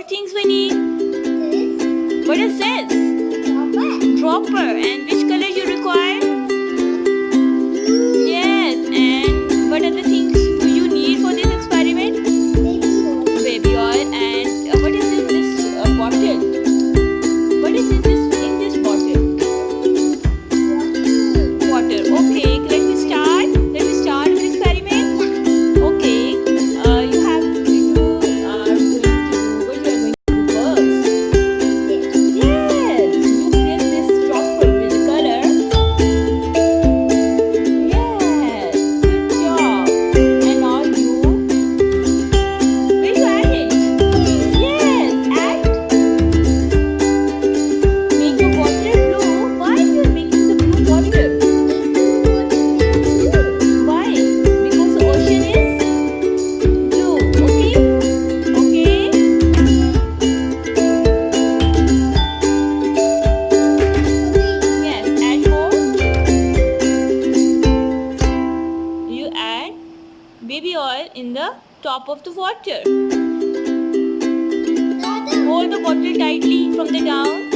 things we need? What is this? Dropper. And which color you require? Yes. And what are the things you need for this experiment? Baby oil. And what is in this bottle? What is in this bottle? Water. Okay. Let me start. Let me start the experiment. Okay. You have to. What you are going to do first? Yes. You fill this dropper with the color. Yes. Good job. And now will you add it? Yes. Add. Make your water blue. Why you are making the blue water? Why? Because the ocean is blue. Okay? Okay? Yes. Add more. You add baby oil in the top of the water. Hold the bottle tightly from the down.